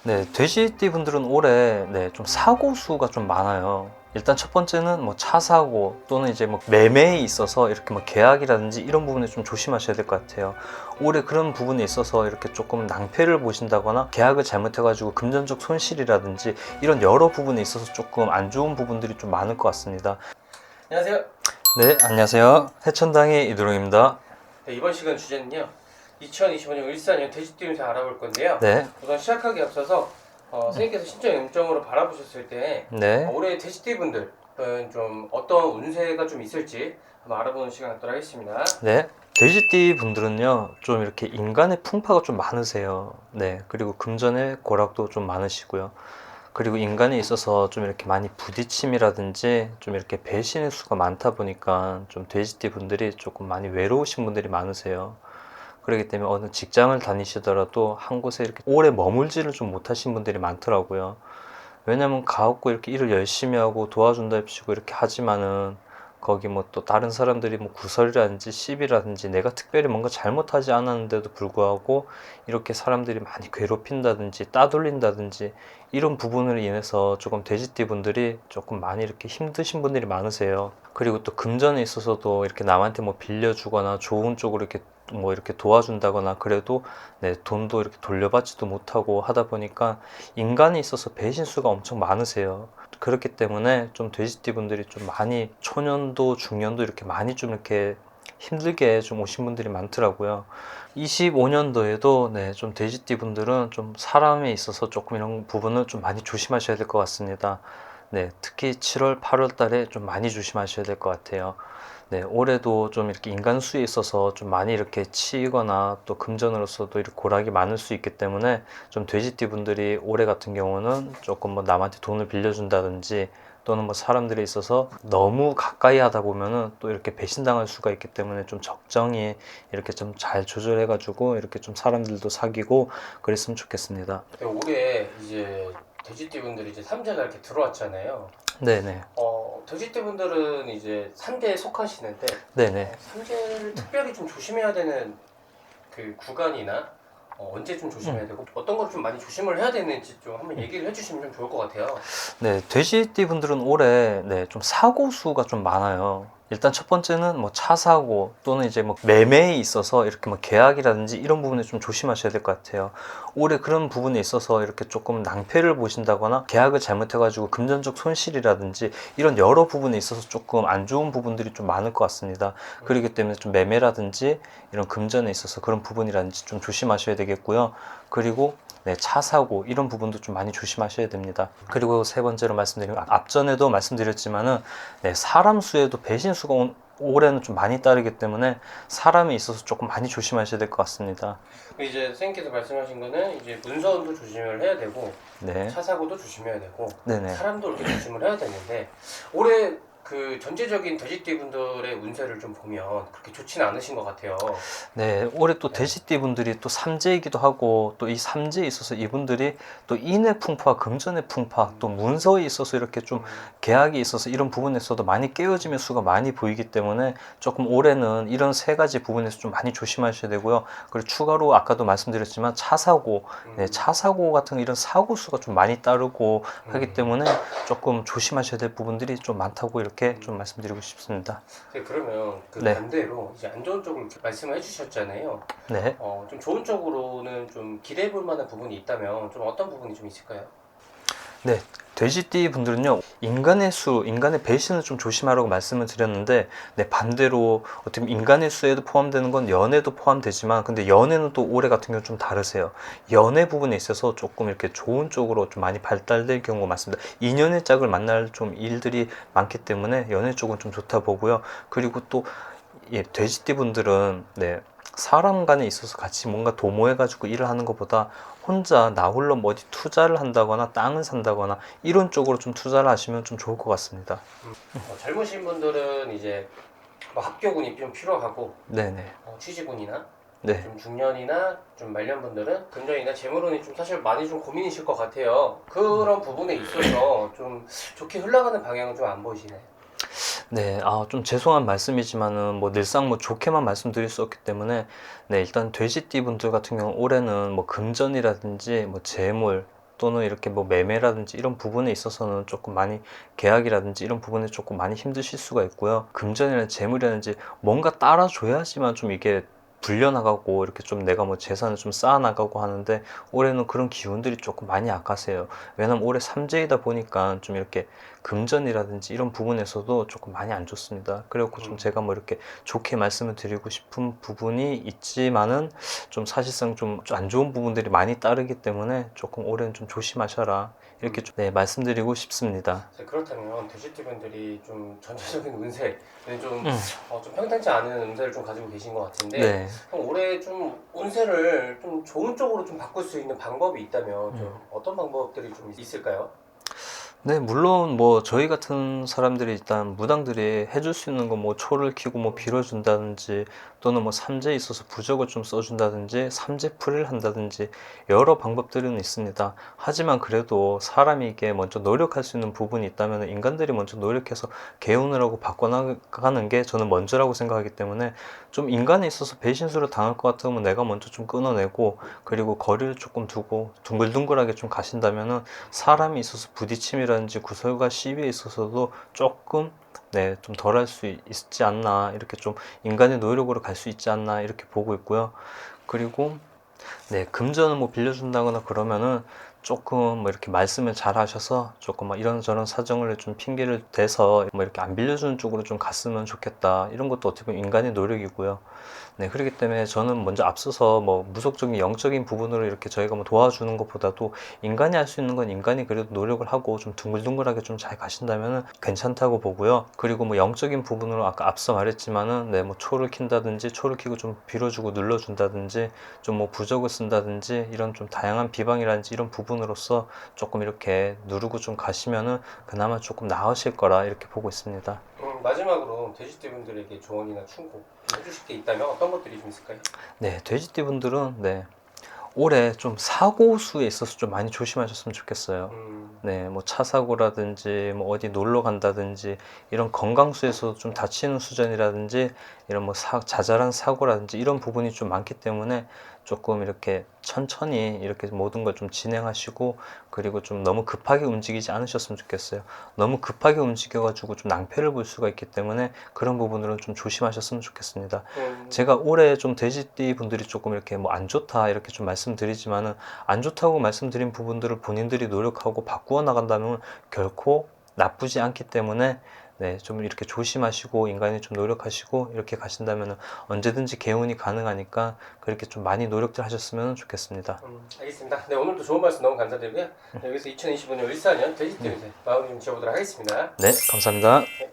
네, 돼지띠 분들은 올해 좀 사고 수가 좀 많아요. 일단 첫 번째는 뭐 차 사고 또는 이제 뭐 매매에 있어서 이렇게 뭐 계약이라든지 이런 부분에 좀 조심하셔야 될 것 같아요. 올해 그런 부분에 있어서 이렇게 조금 낭패를 보신다거나 계약을 잘못해가지고 금전적 손실이라든지 이런 여러 부분에 있어서 조금 안 좋은 부분들이 좀 많을 것 같습니다. 안녕하세요. 네, 안녕하세요. 해천당의 이두롱입니다. 네, 이번 시간 주제는요. 2025년 을사년 돼지띠 운세 알아볼 건데요. 네, 우선 시작하기 앞서서 선생님께서 신적 영점으로 바라보셨을 때 네. 올해 돼지띠 분들은 좀 어떤 운세가 좀 있을지 한번 알아보는 시간 갖도록 하겠습니다. 네. 돼지띠 분들은요, 좀 이렇게 인간의 풍파가 좀 많으세요. 네. 그리고 금전의 고락도 좀 많으시고요. 그리고 인간에 있어서 좀 이렇게 많이 부딪힘이라든지 좀 이렇게 배신의 수가 많다 보니까 좀 돼지띠 분들이 조금 많이 외로우신 분들이 많으세요. 그렇기 때문에 어느 직장을 다니시더라도 한 곳에 이렇게 오래 머물지를 좀 못하신 분들이 많더라고요. 왜냐면 가갖고 이렇게 일을 열심히 하고 도와준다 합시고 이렇게 하지만은 거기 뭐 또 다른 사람들이 뭐 구설이라든지 시비라든지 내가 특별히 뭔가 잘못하지 않았는데도 불구하고 이렇게 사람들이 많이 괴롭힌다든지 따돌린다든지 이런 부분으로 인해서 조금 돼지띠 분들이 조금 많이 이렇게 힘드신 분들이 많으세요. 그리고 또 금전에 있어서도 이렇게 남한테 뭐 빌려주거나 좋은 쪽으로 이렇게 뭐 이렇게 도와준다거나 그래도 돈도 이렇게 돌려받지도 못하고 하다 보니까 인간에 있어서 배신수가 엄청 많으세요. 그렇기 때문에 좀 돼지띠 분들이 좀 많이 초년도 중년도 이렇게 많이 좀 이렇게 힘들게 좀 오신 분들이 많더라고요. 25년도에도 좀 돼지띠 분들은 좀 사람에 있어서 조금 이런 부분을 좀 많이 조심하셔야 될 것 같습니다. 특히 7월, 8월 달에 좀 많이 조심하셔야 될 것 같아요. 올해도 좀 이렇게 인간 수에 있어서 좀 많이 이렇게 치이거나 또 금전으로서도 이렇게 고락이 많을 수 있기 때문에 좀 돼지띠 분들이 올해 같은 경우는 조금 뭐 남한테 돈을 빌려준다든지 또는 뭐 사람들이 있어서 너무 가까이 하다 보면은 또 이렇게 배신당할 수가 있기 때문에 좀 적정히 이렇게 좀 잘 조절해 가지고 이렇게 좀 사람들도 사귀고 그랬으면 좋겠습니다. 네, 올해 이제 돼지띠 분들이 이제 삼재가 이렇게 들어왔잖아요. 네네. 돼지띠 분들은 이제 삼재에 속하시는데 네네. 삼재를 특별히 좀 조심해야 되는 그 구간이나 언제 좀 조심해야 되고 어떤 걸 좀 많이 조심을 해야 되는지 좀 한번 얘기를 해주시면 좀 좋을 것 같아요. 돼지띠 분들은 올해 좀 사고 수가 좀 많아요. 일단 첫 번째는 뭐 차 사고 또는 이제 뭐 매매에 있어서 이렇게 뭐 계약이라든지 이런 부분에 좀 조심하셔야 될 것 같아요. 올해 그런 부분에 있어서 이렇게 조금 낭패를 보신다거나 계약을 잘못해가지고 금전적 손실이라든지 이런 여러 부분에 있어서 조금 안 좋은 부분들이 좀 많을 것 같습니다. 그렇기 때문에 좀 매매라든지 이런 금전에 있어서 그런 부분이라든지 좀 조심하셔야 되겠고요. 그리고 차 사고 이런 부분도 좀 많이 조심하셔야 됩니다. 그리고 세 번째로 말씀드린 앞전에도 말씀드렸지만은 사람 수에도 배신 수가 올해는 좀 많이 따르기 때문에 사람에 있어서 조금 많이 조심하셔야 될 것 같습니다. 이제 선생님께서 말씀하신 거는 이제 문서도 조심을 해야 되고 네, 차 사고도 조심해야 되고 네네. 사람도 이렇게 조심을 해야 되는데 올해 그 전체적인 돼지띠 분들의 운세를 좀 보면 그렇게 좋지는 않으신 것 같아요. 올해 또 네. 돼지띠 분들이 또 삼재이기도 하고 또 이 삼재에 있어서 이분들이 또 인의 풍파, 금전의 풍파, 또 문서에 있어서 이렇게 좀 계약이 있어서 이런 부분에서도 많이 깨어짐의 수가 많이 보이기 때문에 조금 올해는 이런 세 가지 부분에서 좀 많이 조심하셔야 되고요. 그리고 추가로 아까도 말씀드렸지만 차 사고, 차 사고 같은 이런 사고 수가 좀 많이 따르고 하기 때문에 조금 조심하셔야 될 부분들이 좀 많다고 이렇게 좀 말씀드리고 싶습니다. 네, 그러면 그 네, 반대로 이제 안 좋은 쪽을 이렇게 말씀을 해주셨잖아요. 네. 좀 좋은 쪽으로는 좀 기대해 볼 만한 부분이 있다면 좀 어떤 부분이 좀 있을까요? 네, 돼지띠 분들은요, 인간의 수, 인간의 배신을 좀 조심하라고 말씀을 드렸는데, 반대로 어떻게 보면 인간의 수에도 포함되는 건 연애도 포함되지만, 근데 연애는 또 올해 같은 경우 좀 다르세요. 연애 부분에 있어서 조금 이렇게 좋은 쪽으로 좀 많이 발달될 경우가 많습니다. 인연의 짝을 만날 좀 일들이 많기 때문에 연애 쪽은 좀 좋다 보고요. 그리고 또 돼지띠 분들은 사람 간에 있어서 같이 뭔가 도모해가지고 일을 하는 것보다 혼자 나 홀로 뭐 어디 투자를 한다거나 땅을 산다거나 이런 쪽으로 좀 투자를 하시면 좀 좋을 것 같습니다. 젊으신 분들은 이제 뭐 합격운이 좀 필요하고 네네. 취직운이나 네. 좀 중년이나 좀 말년 분들은 금전이나 재물운이 좀 사실 많이 좀 고민이실 것 같아요. 그런 부분에 있어서 좀 좋게 흘러가는 방향은 좀 안 보이시나요? 좀 죄송한 말씀이지만은 뭐 늘상 뭐 좋게만 말씀드릴 수 없기 때문에 일단 돼지띠 분들 같은 경우 올해는 뭐 금전이라든지 뭐 재물 또는 이렇게 뭐 매매라든지 이런 부분에 있어서는 조금 많이 계약이라든지 이런 부분에 조금 많이 힘드실 수가 있고요. 금전이나 재물이라든지 뭔가 따라줘야지만 좀 이게 불려나가고 이렇게 좀 내가 뭐 재산을 좀 쌓아나가고 하는데 올해는 그런 기운들이 조금 많이 약하세요. 왜냐면 올해 삼재이다 보니까 좀 이렇게 금전이라든지 이런 부분에서도 조금 많이 안 좋습니다. 그래갖고 좀 제가 뭐 이렇게 좋게 말씀을 드리고 싶은 부분이 있지만은 좀 사실상 좀 안 좋은 부분들이 많이 따르기 때문에 조금 올해는 좀 조심하셔라 이렇게 좀, 네, 말씀드리고 싶습니다. 그렇다면 돼지띠분들이 좀 전체적인 운세는 좀, 음. 좀 평탄치 않은 운세를 좀 가지고 계신 것 같은데 네. 그럼 올해 좀 운세를 좀 좋은 쪽으로 좀 바꿀 수 있는 방법이 있다면 좀 어떤 방법들이 좀 있을까요? 네, 물론 뭐 저희 같은 사람들이 일단 무당들이 해줄 수 있는 거 뭐 초를 키고 뭐 빌어준다든지 또는 뭐 삼재에 있어서 부적을 좀 써준다든지 삼재풀이를 한다든지 여러 방법들은 있습니다. 하지만 그래도 사람이 이게 먼저 노력할 수 있는 부분이 있다면 인간들이 먼저 노력해서 개운을 하고 바꿔나가는 게 저는 먼저라고 생각하기 때문에 좀 인간에 있어서 배신수를 당할 것 같으면 내가 먼저 좀 끊어내고 그리고 거리를 조금 두고 둥글둥글하게 좀 가신다면은 사람이 있어서 부딪힘이라든지 구설과 시비에 있어서도 조금 네, 좀 덜 할 수 있지 않나 이렇게 좀 인간의 노력으로 갈 수 있지 않나 이렇게 보고 있고요. 그리고 네, 금전을 뭐 빌려준다거나 그러면은 조금 뭐 이렇게 말씀을 잘 하셔서 조금 막 이런저런 사정을 좀 핑계를 대서 뭐 이렇게 안 빌려주는 쪽으로 좀 갔으면 좋겠다. 이런 것도 어떻게 보면 인간의 노력이고요. 네, 그렇기 때문에 저는 먼저 앞서서 뭐 무속적인 영적인 부분으로 이렇게 저희가 뭐 도와주는 것보다도 인간이 할 수 있는 건 인간이 그래도 노력을 하고 좀 둥글둥글하게 좀 잘 가신다면 괜찮다고 보고요. 그리고 뭐 영적인 부분으로 아까 앞서 말했지만은 네, 뭐 초를 킨다든지 초를 키고 좀 빌어주고 눌러준다든지 좀 뭐 부적을 쓴다든지 이런 좀 다양한 비방이라든지 이런 부분으로서 조금 이렇게 누르고 좀 가시면은 그나마 조금 나으실 거라 이렇게 보고 있습니다. 마지막으로 돼지띠분들에게 조언이나 충고 좀 해주실 게 있다면 어떤 것들이 좀 있을까요? 네, 돼지띠 분들은 네, 올해 좀 사고 수에 있어서 좀 많이 조심하셨으면 좋겠어요. 네, 뭐 차 사고라든지 뭐 어디 놀러 간다든지 이런 건강수에서 좀 다치는 수준이라든지 이런 뭐 자잘한 사고라든지 이런 부분이 좀 많기 때문에 조금 이렇게 천천히 이렇게 모든 걸 좀 진행하시고 그리고 좀 너무 급하게 움직이지 않으셨으면 좋겠어요. 너무 급하게 움직여가지고 좀 낭패를 볼 수가 있기 때문에 그런 부분들은 좀 조심하셨으면 좋겠습니다. 제가 올해 좀 돼지띠 분들이 조금 이렇게 뭐 안 좋다 이렇게 좀 말씀드리지만은 안 좋다고 말씀드린 부분들을 본인들이 노력하고 바꾸어 나간다면 결코 나쁘지 않기 때문에 네, 좀 이렇게 조심하시고 인간이 좀 노력하시고 이렇게 가신다면 언제든지 개운이 가능하니까 그렇게 좀 많이 노력들 하셨으면 좋겠습니다. 알겠습니다. 네, 오늘도 좋은 말씀 너무 감사드리고요. 네, 여기서 2025년 14년 돼지띠 운세 마무리 좀 지어보도록 하겠습니다. 네, 감사합니다. 네.